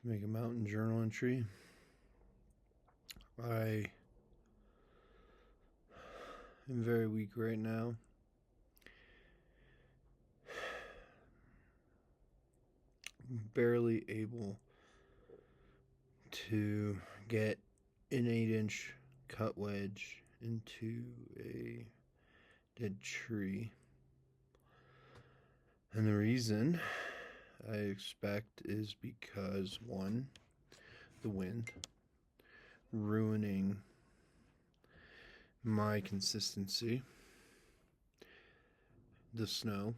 to make a mountain journal entry. I am very weak right now. Barely able to get an 8-inch cut wedge into a dead tree. And the reason I expect is because, one, the wind ruining my consistency, the snow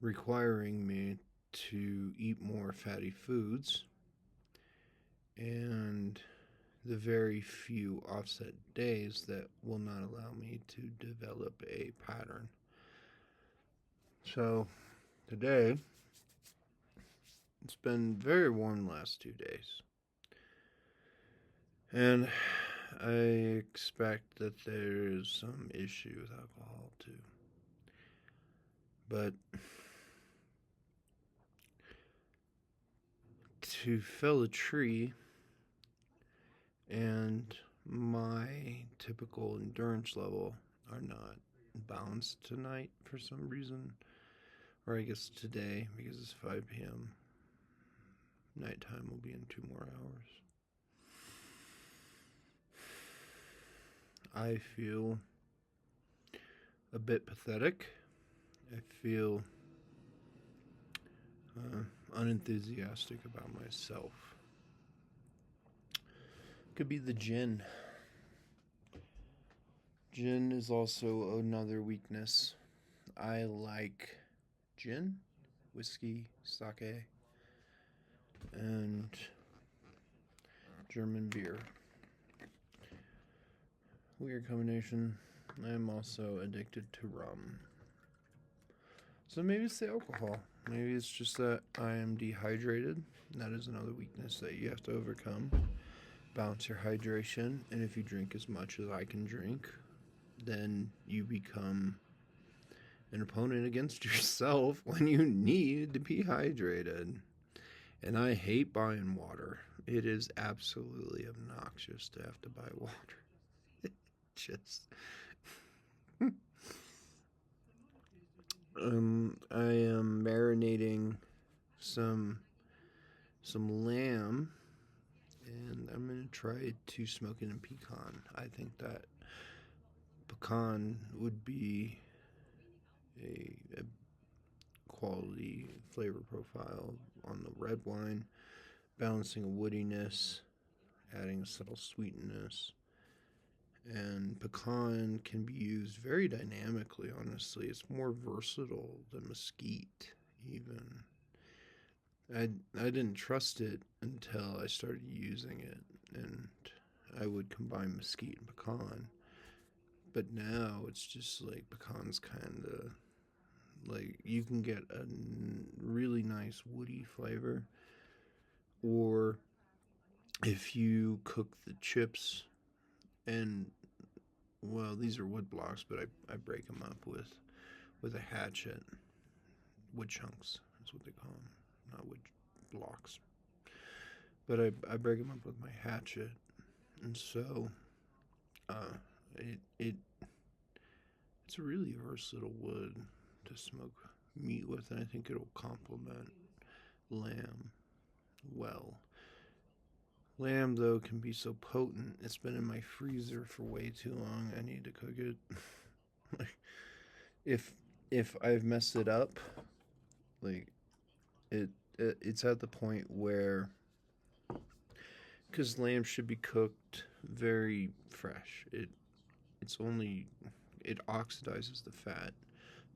requiring me to eat more fatty foods, and the very few offset days that will not allow me to develop a pattern. So today, it's been very warm the last 2 days, and I expect that there's some issue with alcohol too. But to fell a tree and my typical endurance level are not balanced tonight for some reason, or I guess today because it's 5 p.m. Nighttime will be in 2 more hours. I feel a bit pathetic. I feel unenthusiastic about myself. Could be the gin. Gin is also another weakness. I like gin, whiskey, sake, and German beer. Weird combination. I am also addicted to rum. So maybe it's the alcohol. Maybe it's just that I am dehydrated. That is another weakness that you have to overcome. Balance your hydration, and if you drink as much as I can drink, then you become an opponent against yourself when you need to be hydrated. And I hate buying water. It is absolutely obnoxious to have to buy water. Just I am marinating some lamb, and I'm gonna try to smoke it in pecan. I think that pecan would be a quality flavor profile on the red wine, balancing a woodiness, adding a subtle sweetness. And pecan can be used very dynamically, honestly. It's more versatile than mesquite, even. I didn't trust it until I started using it, and I would combine mesquite and pecan. But now it's just like pecan's kind of like you can get a really nice woody flavor, or if you cook the chips, and well, these are wood blocks, but I break them up with a hatchet. Wood chunks, that's what they call them, not wood blocks. But I break them up with my hatchet, and so it's a really versatile wood to smoke meat with, and I think it'll complement lamb well. Lamb, though, can be so potent. It's been in my freezer for way too long. I need to cook it. if I've messed it up, like it's at the point where, because lamb should be cooked very fresh. It oxidizes the fat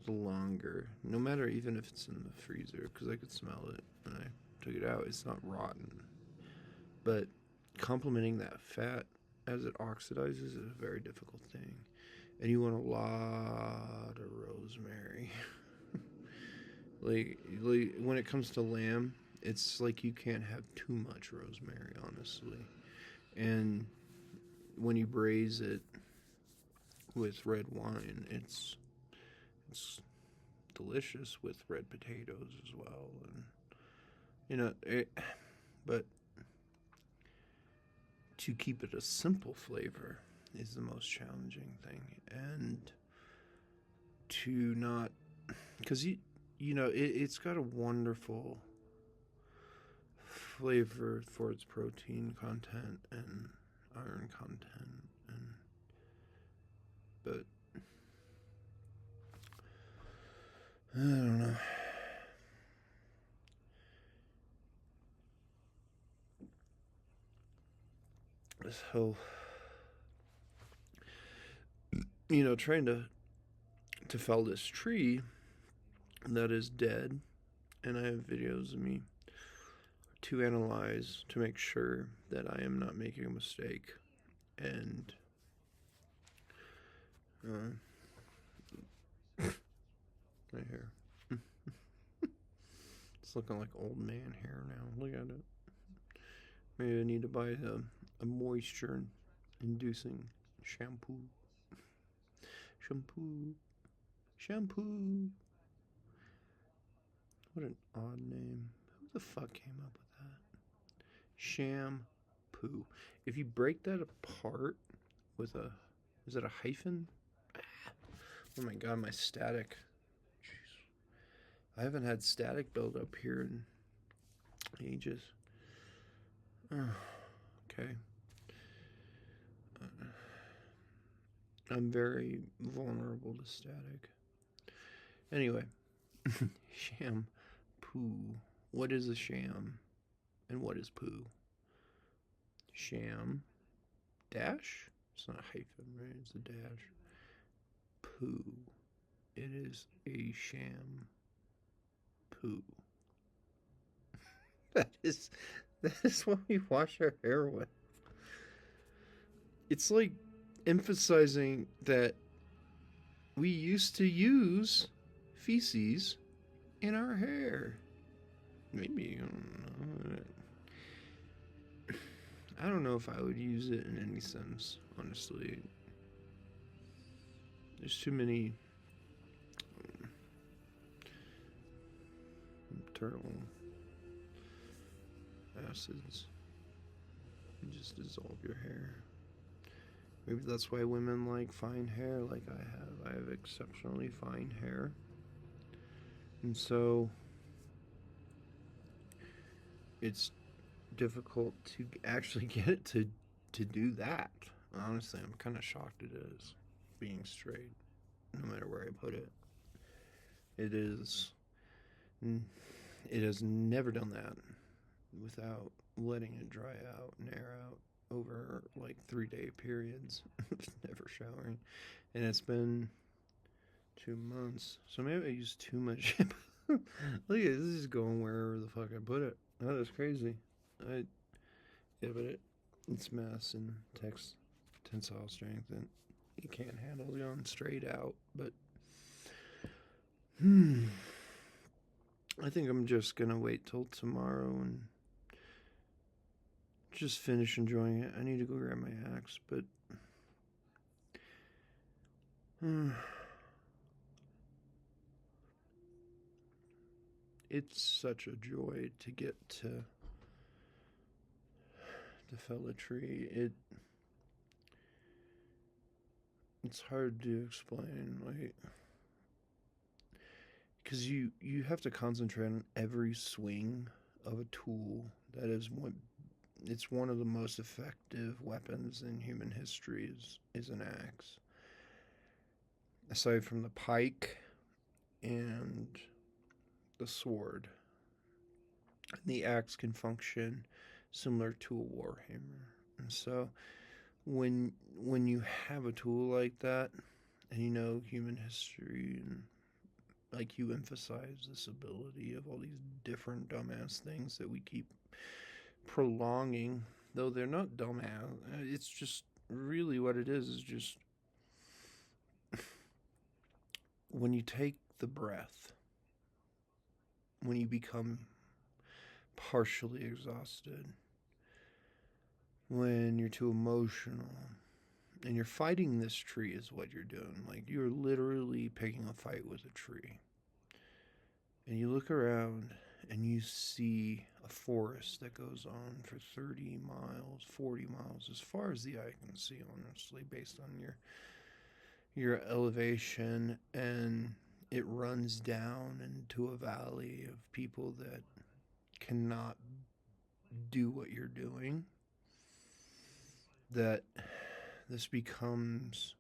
the longer, no matter even if it's in the freezer, because I could smell it when I took it out. It's not rotten, but complementing that fat as it oxidizes is a very difficult thing, and you want a lot of rosemary. like when it comes to lamb, it's like you can't have too much rosemary, honestly. And when you braise it with red wine, it's delicious with red potatoes as well, and But to keep it a simple flavor is the most challenging thing, and to not, because it's got a wonderful flavor for its protein content and iron content, but I don't know. So, trying to fell this tree that is dead, and I have videos of me to analyze to make sure that I am not making a mistake. And my hair, it's looking like old man hair now. Look at it. Maybe I need to buy a moisture inducing shampoo. Shampoo. What an odd name. Who the fuck came up with that? Shampoo. If you break that apart with is it a hyphen? Oh my god, my static. Jeez. I haven't had static build up here in ages. Okay. I'm very vulnerable to static. Anyway, shampoo. What is a sham? And what is poo? Sham dash? It's not a hyphen, right? It's a dash. Poo. It is a sham poo. That is what we wash our hair with. It's like emphasizing that we used to use feces in our hair. Maybe, I don't know if I would use it in any sense, honestly. There's too many internal acids. You just dissolve your hair. Maybe that's why women like fine hair like I have. I have exceptionally fine hair. And so it's difficult to actually get it to do that. Honestly, I'm kind of shocked it is, being straight, no matter where I put it. It has never done that without letting it dry out and air out over like 3-day periods. Never showering. And it's been 2 months. So maybe I used too much. Look at this is going wherever the fuck I put it. That is crazy. But it's mass and tensile strength, and you can't handle going straight out. But I think I'm just gonna wait till tomorrow and just finish enjoying it. I need to go grab my axe, but it's such a joy to get to fell a tree. It's hard to explain, like, because you have to concentrate on every swing of a tool. It's one of the most effective weapons in human history is an axe. Aside from the pike and the sword, the axe can function similar to a warhammer. And so when you have a tool like that, and human history, and like you emphasize this ability of all these different dumbass things that we keep prolonging, though they're not dumbass. It's just really what it is just when you take the breath, when you become partially exhausted, when you're too emotional, and you're fighting this tree is what you're doing. Like, you're literally picking a fight with a tree. And you look around and you see a forest that goes on for 30 miles, 40 miles, as far as the eye can see, honestly, based on your elevation, and it runs down into a valley of people that cannot do what you're doing. That this becomes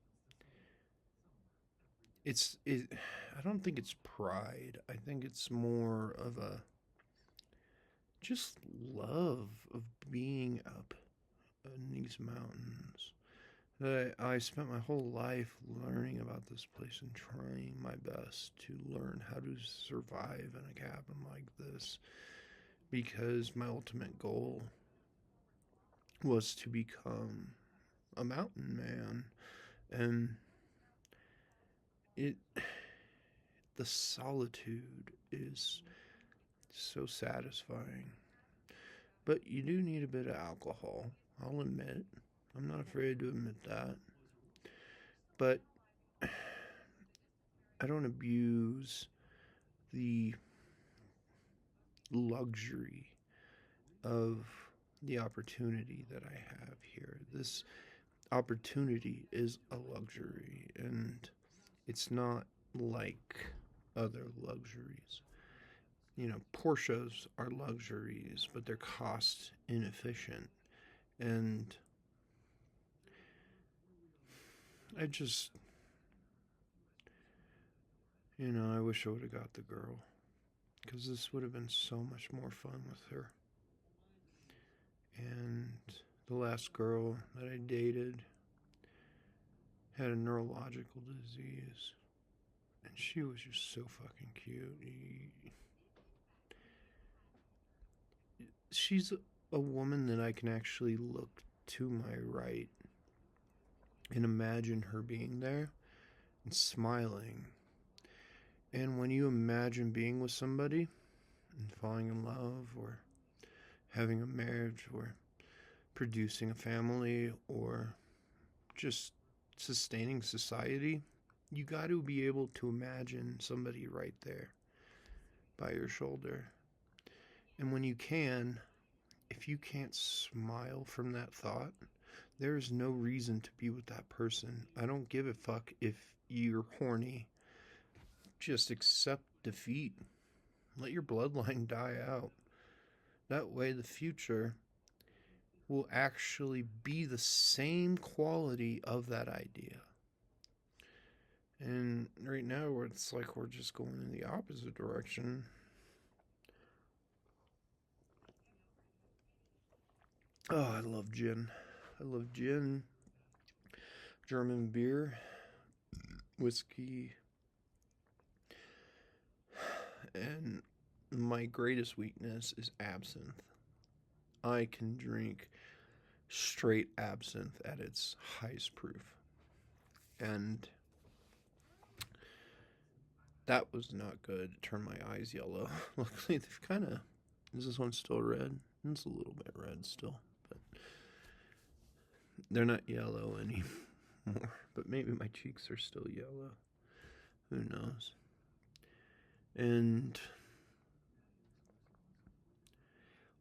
it I don't think it's pride. I think it's more of a just love of being up in these mountains. I spent my whole life learning about this place and trying my best to learn how to survive in a cabin like this, because my ultimate goal was to become a mountain man. And it the solitude is so satisfying. But you do need a bit of alcohol, I'll admit. I'm not afraid to admit that. But I don't abuse the luxury of the opportunity that I have here. This opportunity is a luxury, and it's not like other luxuries. Porsches are luxuries, but they're cost inefficient. And I just, I wish I would have got the girl, because this would have been so much more fun with her. And the last girl that I dated had a neurological disease, and she was just so fucking cute. She's a woman that I can actually look to my right and imagine her being there and smiling. And when you imagine being with somebody and falling in love, or having a marriage, or producing a family, or just sustaining society, you got to be able to imagine somebody right there by your shoulder. And when you can, if you can't smile from that thought, there is no reason to be with that person. I don't give a fuck if you're horny. Just accept defeat. Let your bloodline die out. That way the future will actually be the same quality of that idea. And right now, it's like we're just going in the opposite direction. Oh, I love gin. I love gin, German beer, whiskey, and my greatest weakness is absinthe. I can drink straight absinthe at its highest proof. And that was not good. It turned my eyes yellow. Luckily, they've kind of... Is this one still red? It's a little bit red still, but they're not yellow anymore. But maybe my cheeks are still yellow. Who knows? And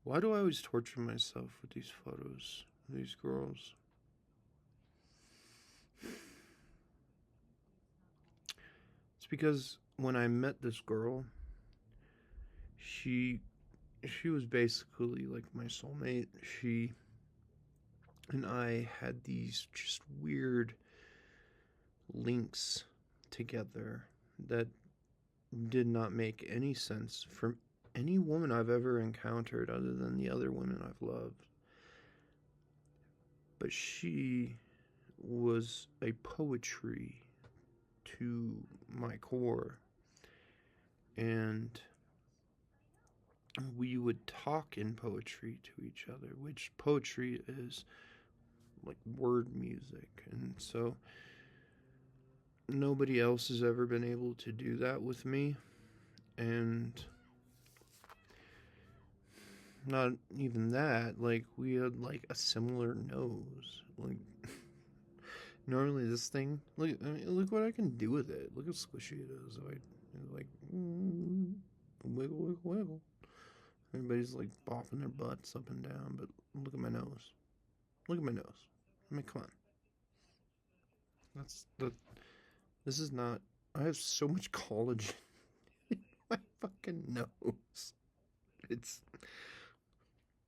why do I always torture myself with these photos of these girls? It's because when I met this girl, she was basically like my soulmate. She and I had these just weird links together that did not make any sense from any woman I've ever encountered other than the other women I've loved. But she was a poetry to my core. And we would talk in poetry to each other, which poetry is like word music. And so nobody else has ever been able to do that with me. And not even that, like, we had like a similar nose. Like, normally this thing, look what I can do with it. Look how squishy it is. Wiggle, wiggle, wiggle. Everybody's like bopping their butts up and down, but look at my nose. Look at my nose. I mean, come on. That's the. This is not. I have so much collagen in my fucking nose. It's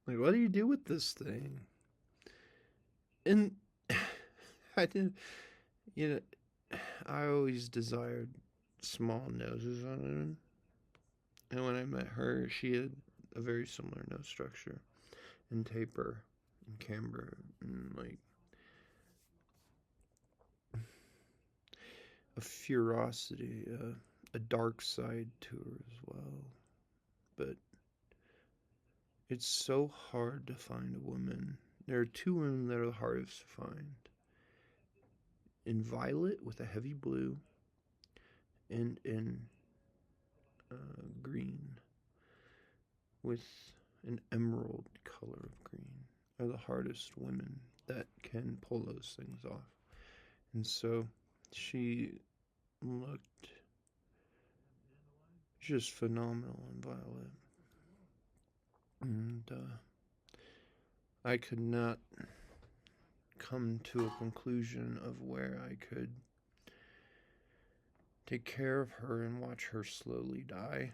like, what do you do with this thing? And I did, you know, I always desired small noses on women. And when I met her, she had a very similar nose structure and taper and camber and like a ferocity, a dark side to her as well. But it's so hard to find a woman. There are two women that are the hardest to find. In violet with a heavy blue, and in green with an emerald color of green are the hardest women that can pull those things off. And so she looked just phenomenal in violet. And I could not come to a conclusion of where I could take care of her and watch her slowly die.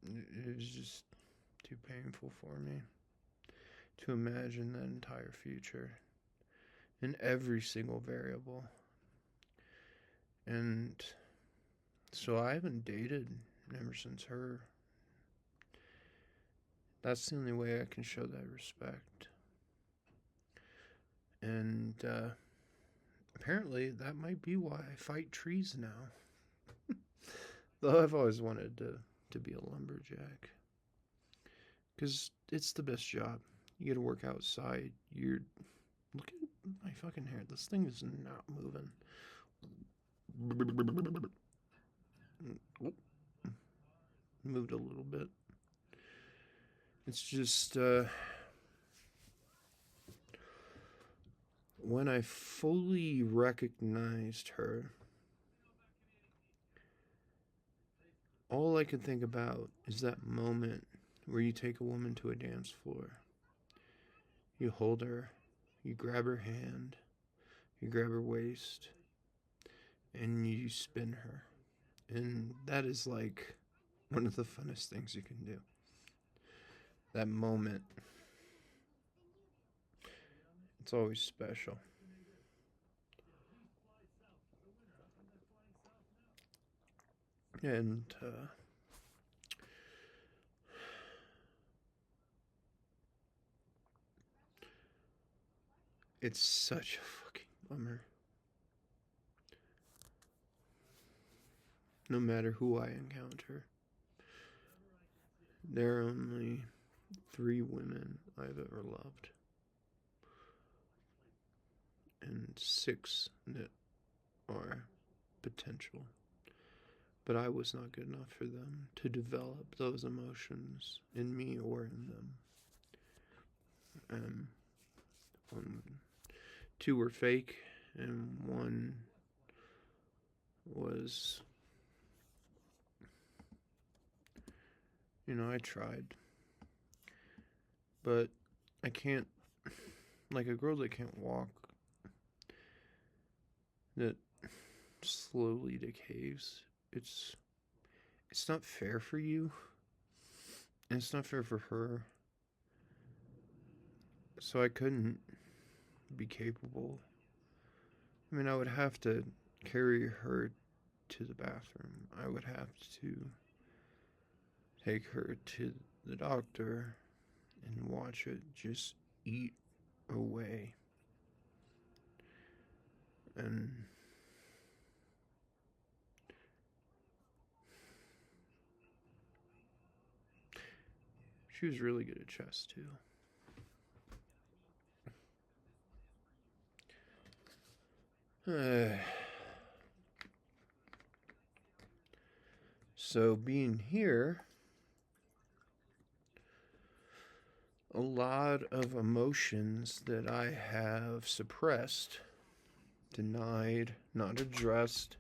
It was just too painful for me to imagine that entire future in every single variable. And so I haven't dated ever since her. That's the only way I can show that respect. And apparently that might be why I fight trees now. Though I've always wanted to be a lumberjack. Because it's the best job. You get to work outside. Look at my fucking hair. This thing is not moving. Oh, moved a little bit. It's just when I fully recognized her, all I could think about is that moment where you take a woman to a dance floor. You hold her, you grab her hand, you grab her waist, and you spin her. And that is like one of the funnest things you can do. That moment, it's always special. And it's such a fucking bummer. No matter who I encounter, there are only 3 women I've ever loved. And 6 that are potential. But I was not good enough for them to develop those emotions in me or in them. 2 were fake, and 1 was, I tried. But I can't, like a girl that can't walk, that slowly decays. It's not fair for you, and it's not fair for her. So I couldn't be capable. I mean, I would have to carry her to the bathroom. I would have to take her to the doctor and watch it just eat away. And she was really good at chess too. So being here, a lot of emotions that I have suppressed, denied, not addressed,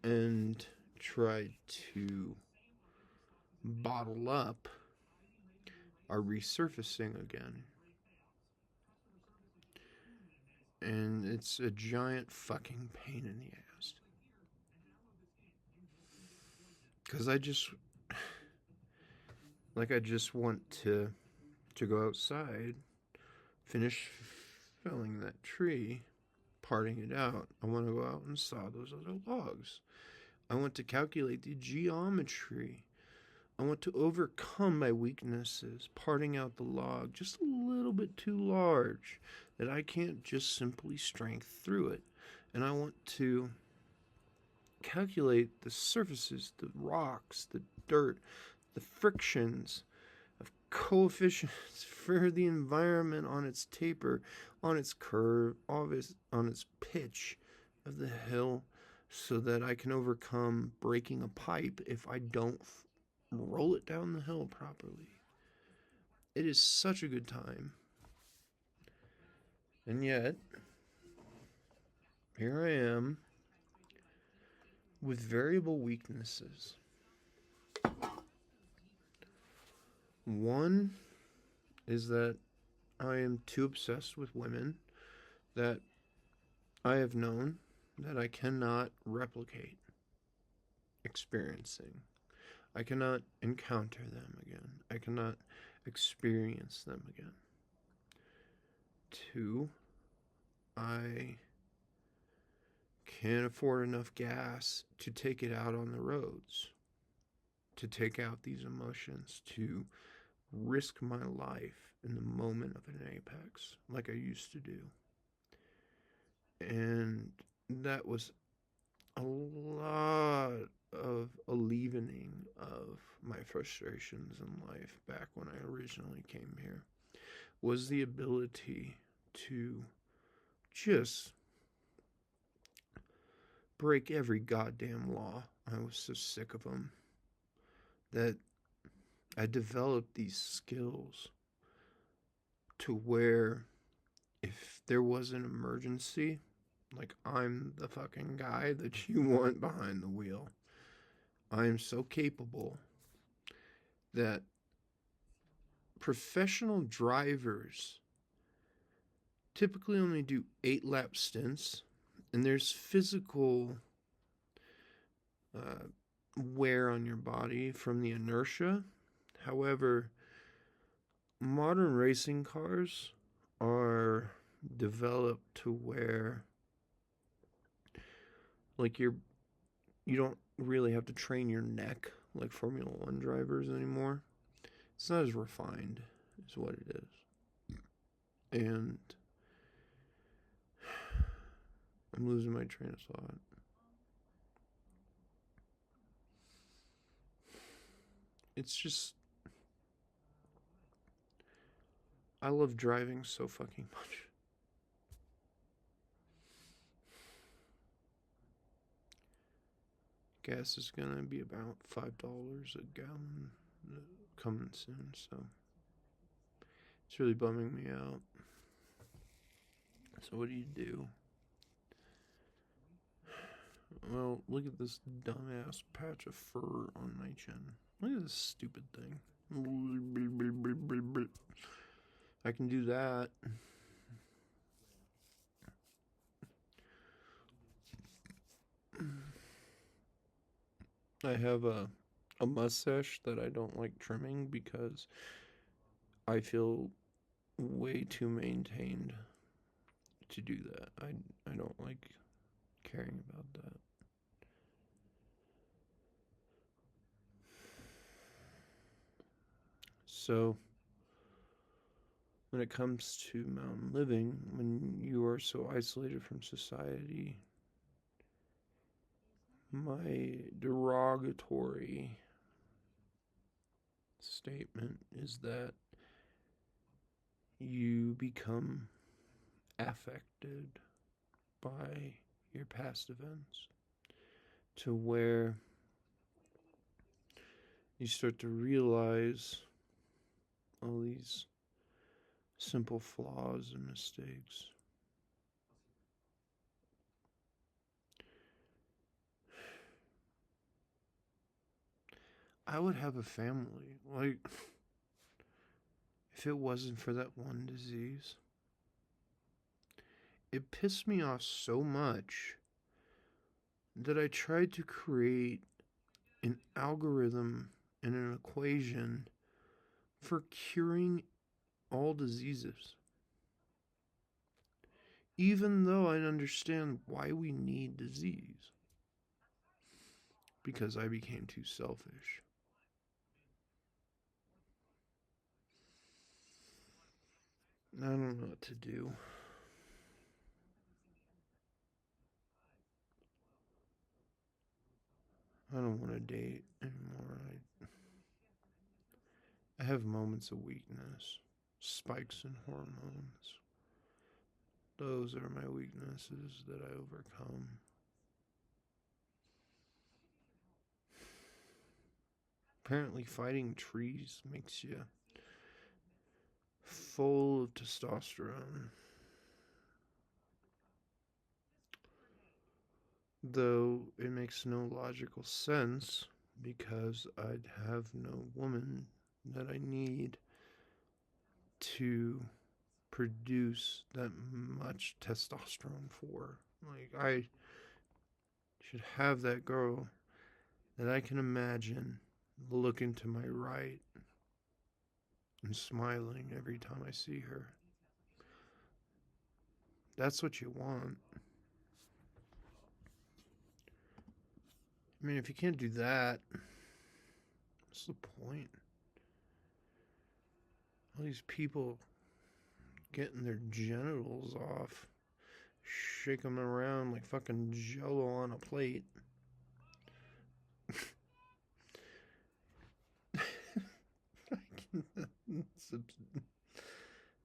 and tried to bottle up are resurfacing again. And it's a giant fucking pain in the ass. Because I just want to go outside, finish felling that tree, parting it out. I want to go out and saw those other logs. I want to calculate the geometry. I want to overcome my weaknesses, parting out the log just a little bit too large that I can't just simply strength through it. And I want to calculate the surfaces, the rocks, the dirt, the frictions of coefficients for the environment on its taper, on its curve, on its pitch of the hill, so that I can overcome breaking a pipe if I don't roll it down the hill properly. It is such a good time. And yet, here I am with variable weaknesses. One is that I am too obsessed with women that I have known that I cannot replicate experiencing. I cannot encounter them again. I cannot experience them again. Two, I can't afford enough gas to take it out on the roads, to take out these emotions, to risk my life in the moment of an apex like I used to do. And that was a lot of alleviating of my frustrations in life back when I originally came here, was the ability to just break every goddamn law. I was so sick of them that I developed these skills to where if there was an emergency, like I'm the fucking guy that you want behind the wheel. I am so capable that professional drivers typically only do 8-lap stints, and there's physical wear on your body from the inertia. However, modern racing cars are developed to where like you don't really have to train your neck like Formula 1 drivers anymore. It's not as refined is what it is. And I'm losing my train of thought. It's just, I love driving so fucking much. Gas is gonna be about $5 a gallon coming soon, so it's really bumming me out. So what do you do? Well, look at this dumbass patch of fur on my chin. Look at this stupid thing. I can do that. I have a mustache that I don't like trimming because I feel way too maintained to do that. I don't like caring about that. So when it comes to mountain living, when you are so isolated from society, my derogatory statement is that you become affected by your past events to where you start to realize all these simple flaws and mistakes. I would have a family. Like, if it wasn't for that one disease. It pissed me off so much that I tried to create an algorithm and an equation for curing all diseases. Even though I understand why we need disease. Because I became too selfish. I don't know what to do. I don't want to date anymore. I have moments of weakness, spikes in hormones. Those are my weaknesses that I overcome. Apparently, fighting trees makes you full of testosterone. Though it makes no logical sense because I'd have no woman that I need to produce that much testosterone for. Like, I should have that girl that I can imagine looking to my right and smiling every time I see her. That's what you want. I mean, if you can't do that, what's the point? All these people getting their genitals off, shake them around like fucking jello on a plate.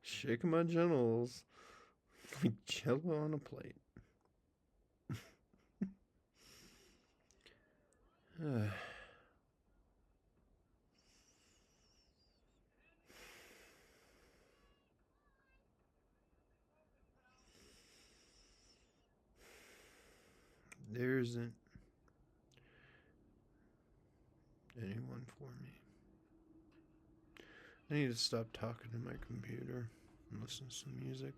Shaking my genitals like jello on a plate. There isn't anyone for me. I need to stop talking to my computer and listen to some music.